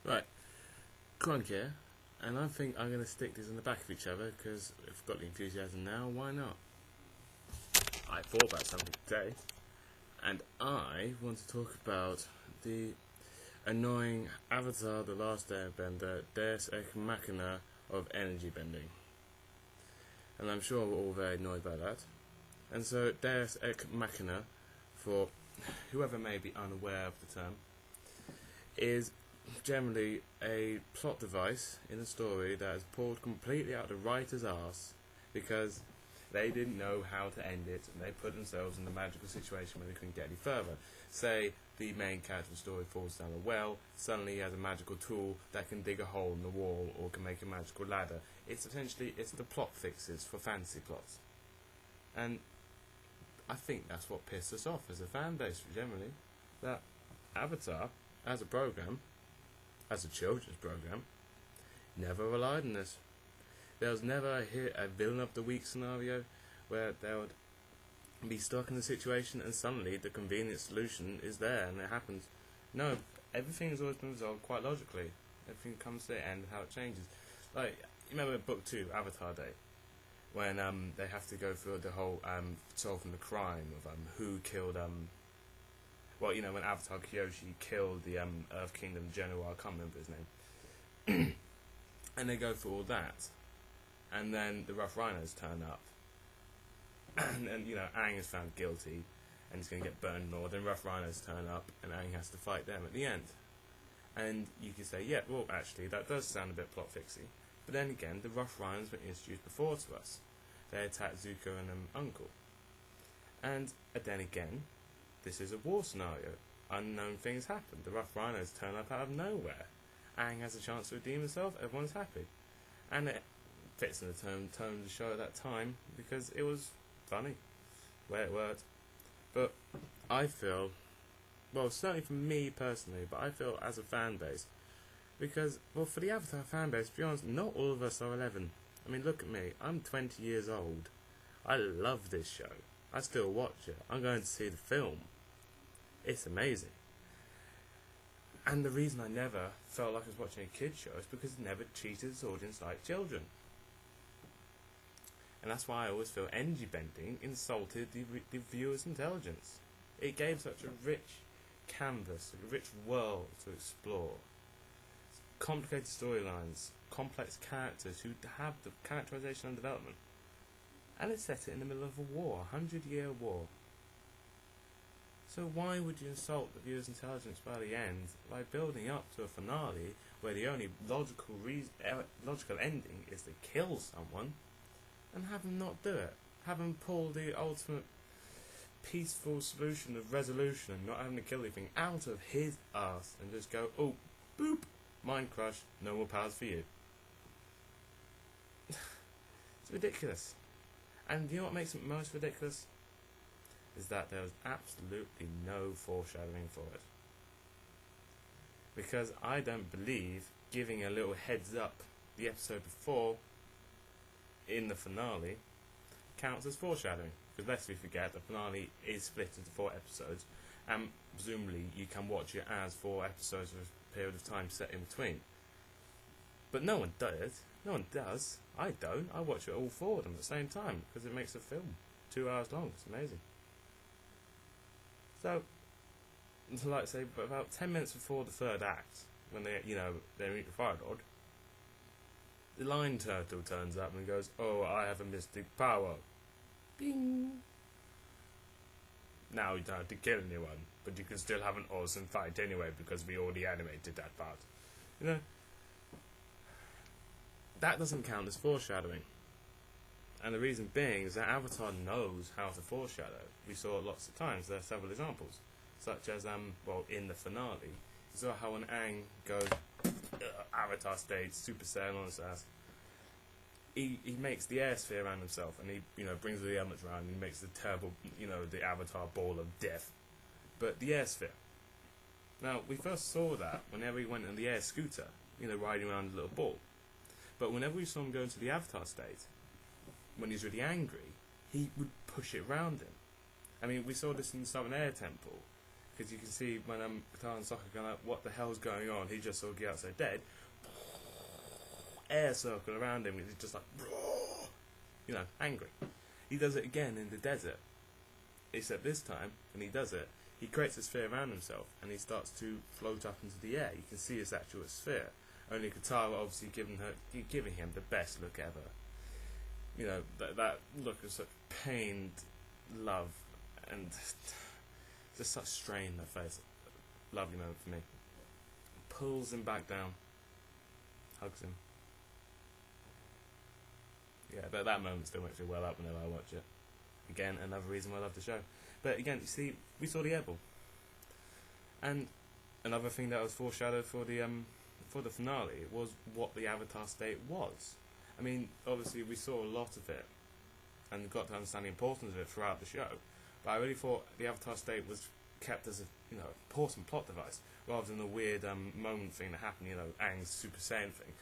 Right, Crunk here, and I think I'm going to stick these in the back of each other because I've got the enthusiasm now, why not? I thought about something today, and I want to talk about the annoying Avatar The Last Airbender Deus Ex Machina of energy bending. And I'm sure we're all very annoyed by that. And so Deus Ex Machina, for whoever may be unaware of the term, is generally a plot device in a story that is pulled completely out of the writer's arse because they didn't know how to end it and they put themselves in a magical situation where they couldn't get any further. Say the main character of the story falls down a well, suddenly he has a magical tool that can dig a hole in the wall or can make a magical ladder. It's the plot fixes for fantasy plots. And I think that's what pissed us off as a fan base generally, that Avatar as a program, as a children's program, never relied on this. There was never a villain of the week scenario where they would be stuck in a situation and suddenly the convenient solution is there and it happens. No, everything has always been resolved quite logically. Everything comes to the end and how it changes. Like, you remember Book 2, Avatar Day, when they have to go through the whole solving the crime of who killed well, you know, when Avatar Kyoshi killed the Earth Kingdom general, I can't remember his name. And they go through all that. And then the Rough Rhinos turn up. And you know, Aang is found guilty and he's going to get burned and all. Then Rough Rhinos turn up and Aang has to fight them at the end. And you could say, yeah, well, actually, that does sound a bit plot fixy. But then again, the Rough Rhinos were introduced before to us. They attacked Zuko and Uncle. And then again, this is a war scenario. Unknown things happen. The Rough Rhinos turn up out of nowhere. Aang has a chance to redeem himself. Everyone's happy. And it fits in the tone of the show at that time because it was funny, where it worked. But I feel, well, certainly for me personally, but I feel as a fan base, because, well, for the Avatar fan base, to be honest, not all of us are 11. I mean, look at me. I'm 20 years old. I love this show. I still watch it. I'm going to see the film. It's amazing. And the reason I never felt like I was watching a kid's show is because it never treated its audience like children. And that's why I always feel energy bending insulted the viewer's intelligence. It gave such a rich canvas, a rich world to explore. Complicated storylines, complex characters who have the characterization and development. And it set it in the middle of a war, a 100-year war. So why would you insult the viewer's intelligence by the end by building up to a finale where the only logical ending is to kill someone and have him not do it? Have him pull the ultimate peaceful solution of resolution and not having to kill anything out of his ass and just go, oh, boop, mind crush, no more powers for you. It's ridiculous. And you know what makes it most ridiculous? Is that there was absolutely no foreshadowing for it. Because I don't believe giving a little heads up the episode before in the finale counts as foreshadowing. Because lest we forget, the finale is split into 4 episodes, and presumably you can watch it as 4 episodes with a period of time set in between. But no one does it. No one does. I don't. I watch it all 4 of them at the same time because it makes a film 2 hours long. It's amazing. So, like I say, but about 10 minutes before the 3rd act, when they meet the Fire Lord, the Lion Turtle turns up and goes, "Oh, I have a mystic power." Bing! Now you don't have to kill anyone, but you can still have an awesome fight anyway because we already animated that part. You know, that doesn't count as foreshadowing. And the reason being is that Avatar knows how to foreshadow. We saw it lots of times. There are several examples, such as well, in the finale, you saw how when Aang goes Avatar stage, Super Saiyan on his ass, he makes the air sphere around himself, and he brings the elements around, and he makes the terrible the Avatar ball of death, but the air sphere. Now we first saw that whenever he went on the air scooter, riding around a little ball, but whenever we saw him go into the Avatar state, when he's really angry, he would push it round him. I mean, we saw this in the Southern Air Temple, because you can see when Katara and Sokka going like, what the hell's going on? He just saw Gyatso dead. Air circle around him, he's just like, you know, angry. He does it again in the desert. Except this time, when he does it, he creates a sphere around himself, and he starts to float up into the air. You can see his actual sphere. Only Katara obviously giving him the best look ever. You know, that look of such pained love, and just such strain in her face. Lovely moment for me. Pulls him back down, hugs him. Yeah, that moment still makes me well up whenever I watch it. Again, another reason why I love the show. But again, you see, we saw the airball. And another thing that was foreshadowed for the finale was what the Avatar state was. I mean, obviously we saw a lot of it, and got to understand the importance of it throughout the show. But I really thought the Avatar state was kept as a important plot device, rather than a weird moment thing that happened. You know, Aang's Super Saiyan thing.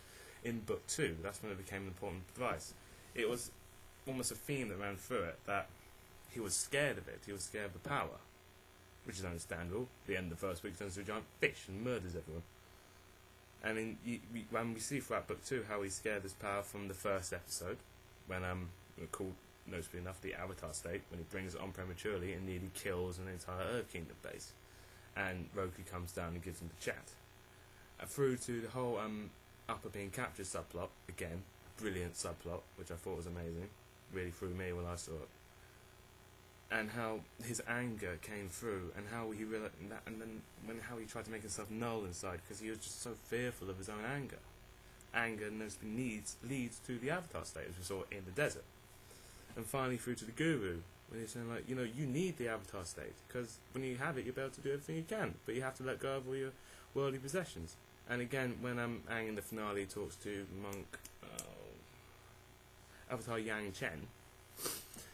In Book 2, that's when it became an important device. It was almost a theme that ran through it, that he was scared of it. He was scared of the power, which is understandable. The end of the first book turns into a giant fish and murders everyone. And when we see throughout Book 2 how he's scared of this power from the first episode, when called, noticeably enough, the Avatar state, when he brings it on prematurely and nearly kills an entire Earth Kingdom base, and Roku comes down and gives him the chat. Through to the whole Upper being captured subplot, again, brilliant subplot, which I thought was amazing, really threw me when I saw it. And how his anger came through, and how he realized that, and then how he tried to make himself null inside because he was just so fearful of his own anger. Anger leads to the Avatar state, as we saw in the desert. And finally through to the Guru, when he's saying like, you need the Avatar state, because when you have it, you'll be able to do everything you can, but you have to let go of all your worldly possessions. And again, when Aang in the finale talks to monk Avatar Yang Chen,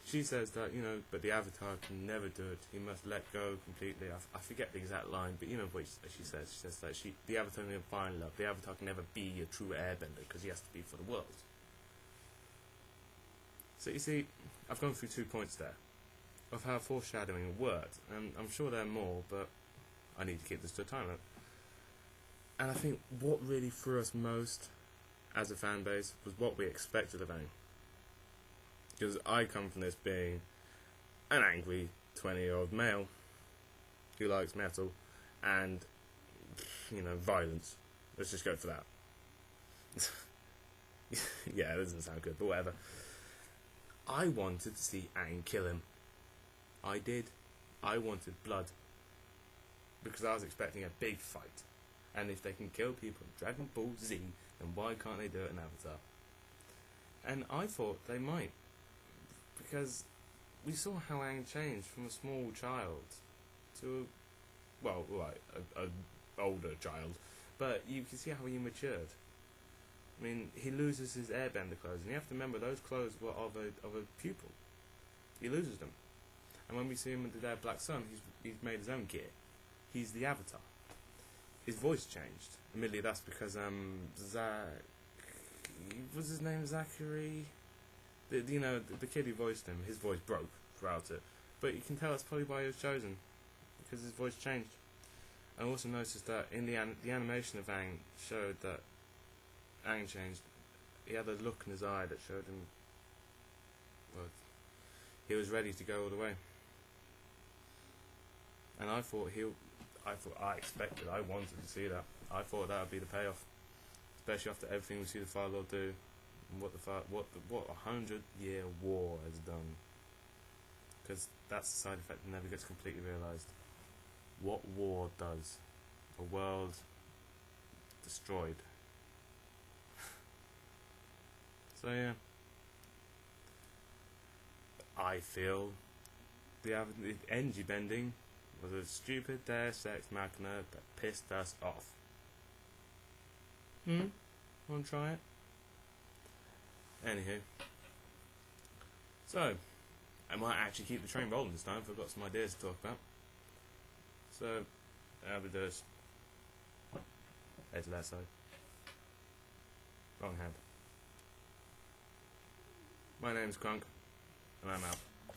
she says that, but the Avatar can never do it. He must let go completely. I forget the exact line, but you know what she says. She says that the Avatar can never find love. The Avatar can never be a true airbender because he has to be for the world. So you see, I've gone through 2 points there of how foreshadowing worked, and I'm sure there are more, but I need to keep this to a time limit. And I think what really threw us most as a fan base was what we expected of Aang. Because I come from this being an angry 20-year-old male who likes metal and, violence. Let's just go for that. Yeah, it doesn't sound good, but whatever. I wanted to see Aang kill him. I did. I wanted blood. Because I was expecting a big fight. And if they can kill people in Dragon Ball Z, then why can't they do it in Avatar? And I thought they might. Because we saw how Aang changed from a small child to, an older child. But you can see how he matured. I mean, he loses his airbender clothes, and you have to remember those clothes were of a pupil. He loses them. And when we see him in the Day of Black Sun, he's made his own gear. He's the Avatar. His voice changed. Admittedly, that's because what's his name, Zachary? The kid who voiced him, his voice broke throughout it. But you can tell that's probably why he was chosen, because his voice changed. I also noticed that in the animation of Aang showed that Aang changed. He had a look in his eye that showed him, he was ready to go all the way. And I wanted to see that. I thought that would be the payoff, especially after everything we see the Fire Lord do. What a 100-year war has done, because that's the side effect that never gets completely realised. What war does? A world destroyed. So yeah, I feel the energy bending was a stupid Deus Ex Machina that pissed us off. Wanna try it? Anywho, so I might actually keep the train rolling this time if I've got some ideas to talk about. So, I'll be this. Head to that side. Wrong hand. My name's Crunk, and I'm out.